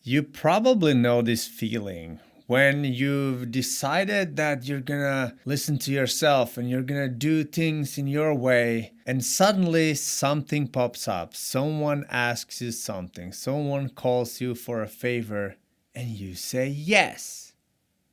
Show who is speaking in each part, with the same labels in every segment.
Speaker 1: You probably know this feeling when you've decided that you're gonna listen to yourself and you're gonna do things in your way, and suddenly something pops up. Someone asks you something, someone calls you for a favor, and you say yes.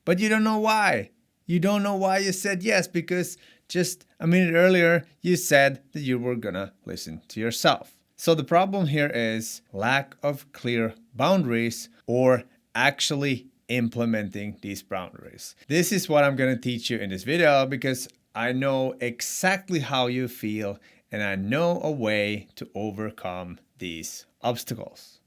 Speaker 1: But you don't know why. You don't know why you said yes because just a minute earlier you said that you were gonna listen to yourself. So the problem here is lack of clear boundaries or actually implementing these boundaries. This is what I'm gonna teach you in this video because I know exactly how you feel and I know a way to overcome these obstacles.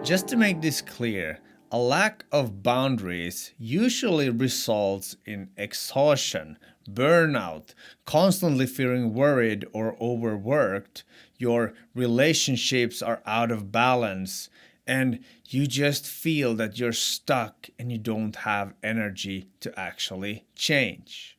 Speaker 1: Just to make this clear, a lack of boundaries usually results in exhaustion, burnout, constantly feeling worried or overworked. Your relationships are out of balance, and you just feel that you're stuck and you don't have energy to actually change.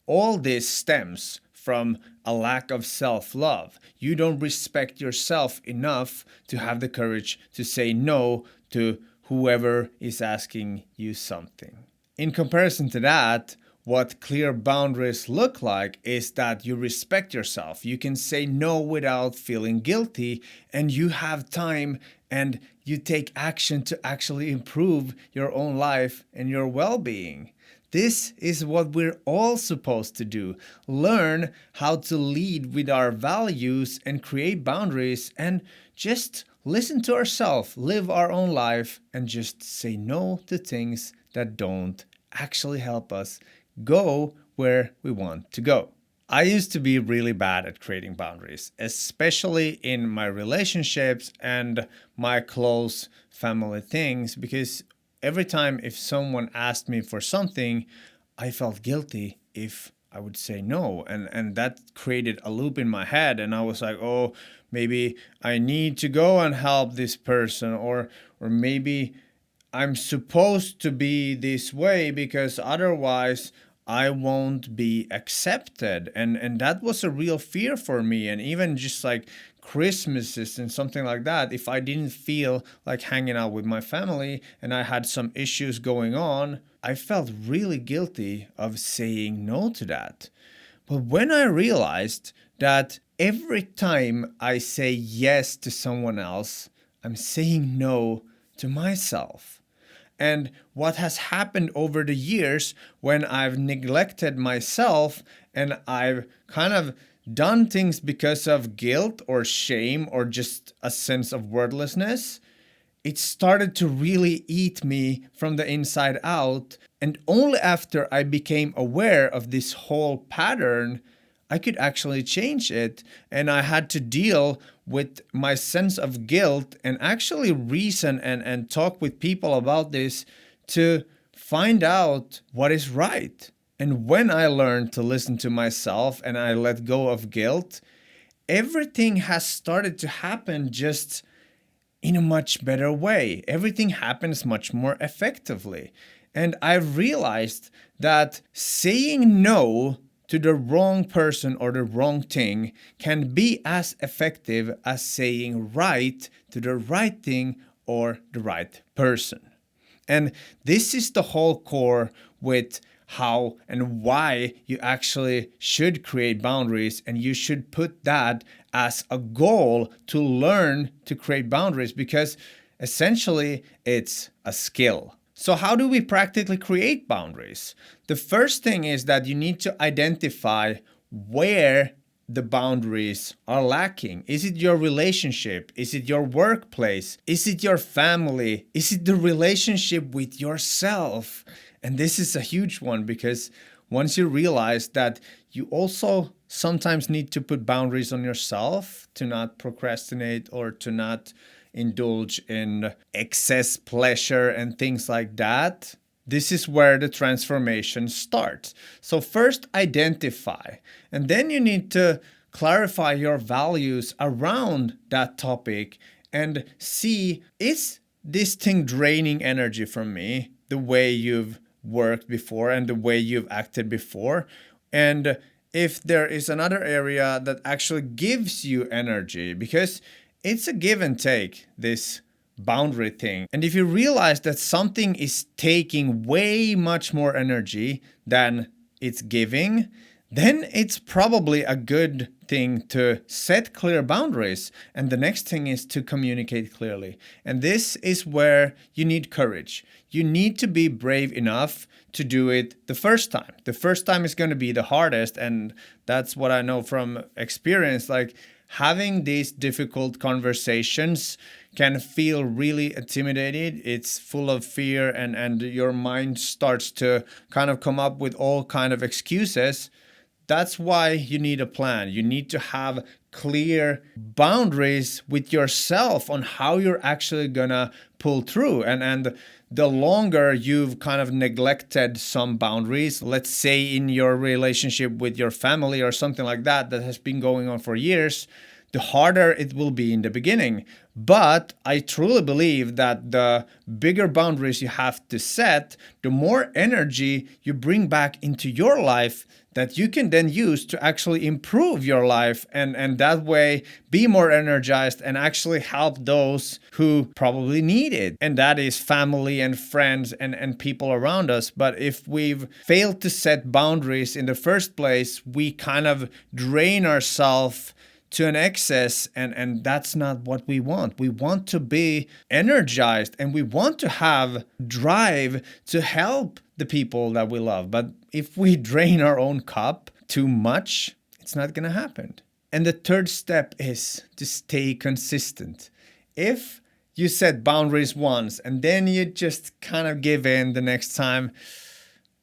Speaker 1: All this stems from a lack of self love. You don't respect yourself enough to have the courage to say no to whoever is asking you something. In comparison to that, what clear boundaries look like is that you respect yourself. You can say no without feeling guilty, and you have time and you take action to actually improve your own life and your well being. This is what we're all supposed to do. Learn how to lead with our values and create boundaries and just listen to ourselves, live our own life, and just say no to things that don't actually help us go where we want to go. I used to be really bad at creating boundaries, especially in my relationships and my close family things, because every time if someone asked me for something, I felt guilty if I would say no. And that created a loop in my head. And I was like, oh, maybe I need to go and help this person, or maybe I'm supposed to be this way because otherwise I won't be accepted. And that was a real fear for me. And even just like Christmases and something like that, if I didn't feel like hanging out with my family and I had some issues going on, I felt really guilty of saying no to that. But when I realized that every time I say yes to someone else, I'm saying no to myself. And what has happened over the years when I've neglected myself and I've kind of done things because of guilt or shame or just a sense of worthlessness, it started to really eat me from the inside out. And only after I became aware of this whole pattern, I could actually change it. And I had to deal with my sense of guilt and actually reason and talk with people about this to find out what is right. And when I learned to listen to myself and I let go of guilt, everything has started to happen just in a much better way. Everything happens much more effectively. And I've realized that saying no to the wrong person or the wrong thing can be as effective as saying right to the right thing or the right person. And this is the whole core with how and why you actually should create boundaries, and you should put that as a goal to learn to create boundaries because essentially it's a skill. So how do we practically create boundaries? The first thing is that you need to identify where the boundaries are lacking. Is it your relationship? Is it your workplace? Is it your family? Is it the relationship with yourself? And this is a huge one because once you realize that you also sometimes need to put boundaries on yourself to not procrastinate or to not indulge in excess pleasure and things like that, this is where the transformation starts. So first identify, and then you need to clarify your values around that topic and see, is this thing draining energy from me the way you've worked before and the way you've acted before? And if there is another area that actually gives you energy, because it's a give and take, this boundary thing. And if you realize that something is taking way much more energy than it's giving, then it's probably a good thing to set clear boundaries. And the next thing is to communicate clearly. And this is where you need courage. You need to be brave enough to do it the first time. The first time is going to be the hardest. And that's what I know from experience. Like, having these difficult conversations can feel really intimidated. It's full of fear, and your mind starts to kind of come up with all kind of excuses. That's why you need a plan. You need to have clear boundaries with yourself on how you're actually gonna pull through. And the longer you've kind of neglected some boundaries, let's say in your relationship with your family or something like that, that has been going on for years, the harder it will be in the beginning. But I truly believe that the bigger boundaries you have to set, the more energy you bring back into your life that you can then use to actually improve your life, and that way be more energized and actually help those who probably need it. And that is family and friends and people around us. But if we've failed to set boundaries in the first place, we kind of drain ourselves to an excess, and that's not what we want. We want to be energized, and we want to have drive to help the people that we love. But if we drain our own cup too much, it's not going to happen. And the third step is to stay consistent. If you set boundaries once and then you just kind of give in the next time,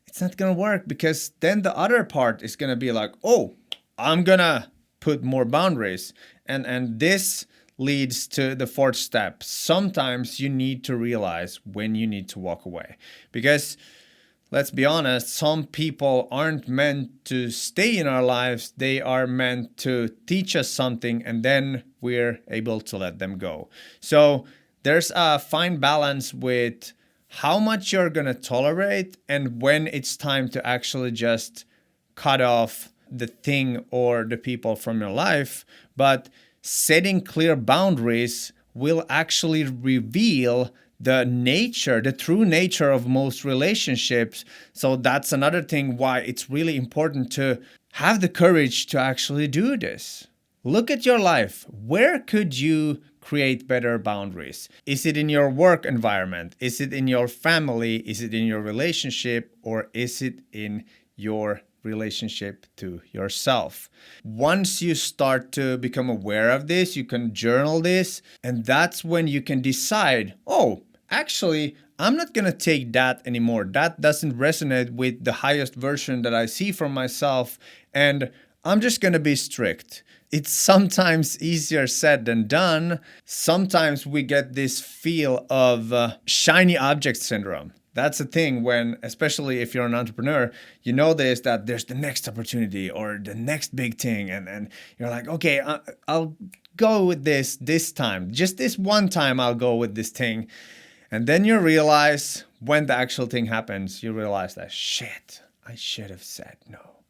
Speaker 1: it's not going to work, because then the other part is going to be like, oh, I'm going to put more boundaries. And this leads to the fourth step. Sometimes you need to realize when you need to walk away, because let's be honest, some people aren't meant to stay in our lives. They are meant to teach us something, and then we're able to let them go. So there's a fine balance with how much you're going to tolerate and when it's time to actually just cut off the thing or the people from your life. But setting clear boundaries will actually reveal the true nature of most relationships. So that's another thing why it's really important to have the courage to actually do this. Look at your life. Where could you create better boundaries? Is it in your work environment? Is it in your family? Is it in your relationship? Or is it in your relationship to yourself? Once you start to become aware of this, you can journal this, and that's when you can decide, oh, actually, I'm not going to take that anymore. That doesn't resonate with the highest version that I see for myself, and I'm just going to be strict. It's sometimes easier said than done. Sometimes we get this feel of shiny object syndrome. That's a thing when, especially if you're an entrepreneur, you know this, that there's the next opportunity or the next big thing. And you're like, okay, I'll go with this time. Just this one time I'll go with this thing. And then you realize when the actual thing happens, you realize that, shit, I should have said no.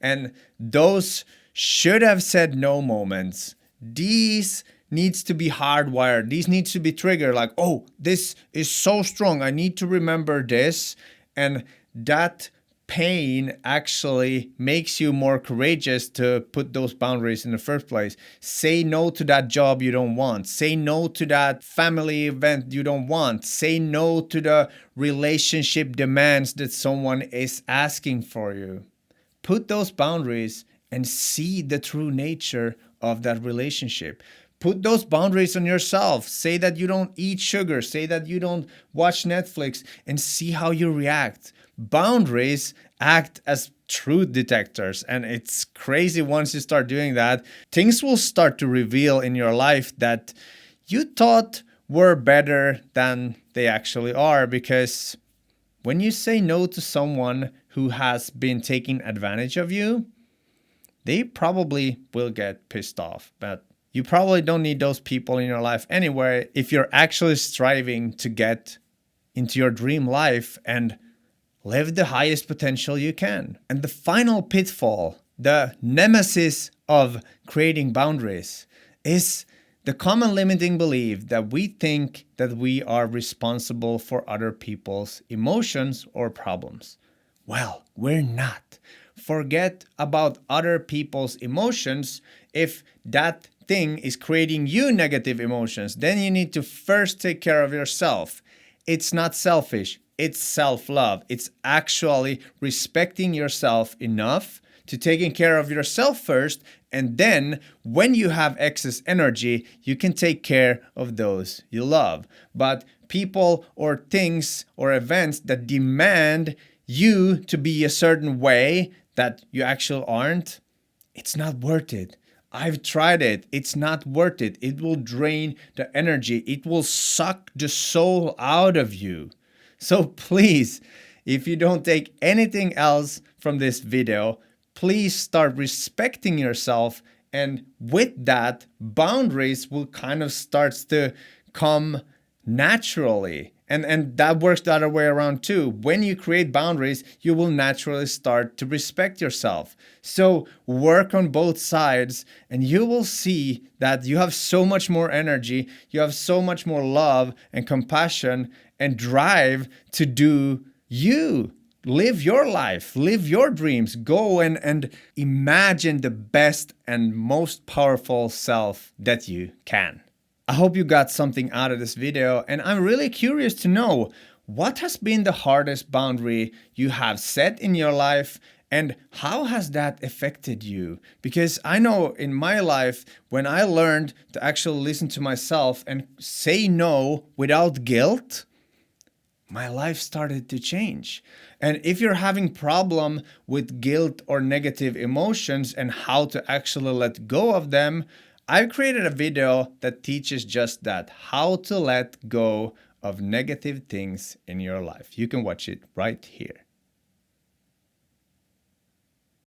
Speaker 1: And those should have said no moments, these needs to be hardwired. These needs to be triggered, like, oh, this is so strong. I need to remember this. And that pain actually makes you more courageous to put those boundaries in the first place. Say no to that job you don't want. Say no to that family event you don't want. Say no to the relationship demands that someone is asking for you. Put those boundaries and see the true nature of that relationship. Put those boundaries on yourself. Say that you don't eat sugar. Say that you don't watch Netflix, and see how you react. Boundaries act as truth detectors, and it's crazy once you start doing that. Things will start to reveal in your life that you thought were better than they actually are, because when you say no to someone who has been taking advantage of you, they probably will get pissed off. But you probably don't need those people in your life anyway if you're actually striving to get into your dream life and live the highest potential you can. And the final pitfall the nemesis of creating boundaries is the common limiting belief that we think that we are responsible for other people's emotions or problems. Well, we're not. Forget about other people's emotions. If that thing is creating you negative emotions, then you need to first take care of yourself. It's not selfish, it's self-love. It's actually respecting yourself enough to taking care of yourself first, and then when you have excess energy, you can take care of those you love. But people or things or events that demand you to be a certain way that you actually aren't, it's not worth it. I've tried it. It's not worth it. It will drain the energy. It will suck the soul out of you. So please, if you don't take anything else from this video, please start respecting yourself. And with that, boundaries will kind of starts to come naturally. And that works the other way around too. When you create boundaries, you will naturally start to respect yourself. So work on both sides and you will see that you have so much more energy, you have so much more love and compassion and drive to do you. Live your life, live your dreams, go and imagine the best and most powerful self that you can. I hope you got something out of this video, and I'm really curious to know what has been the hardest boundary you have set in your life and how has that affected you? Because I know in my life, when I learned to actually listen to myself and say no without guilt, my life started to change. And if you're having problem with guilt or negative emotions and how to actually let go of them, I've created a video that teaches just that, how to let go of negative things in your life. You can watch it right here.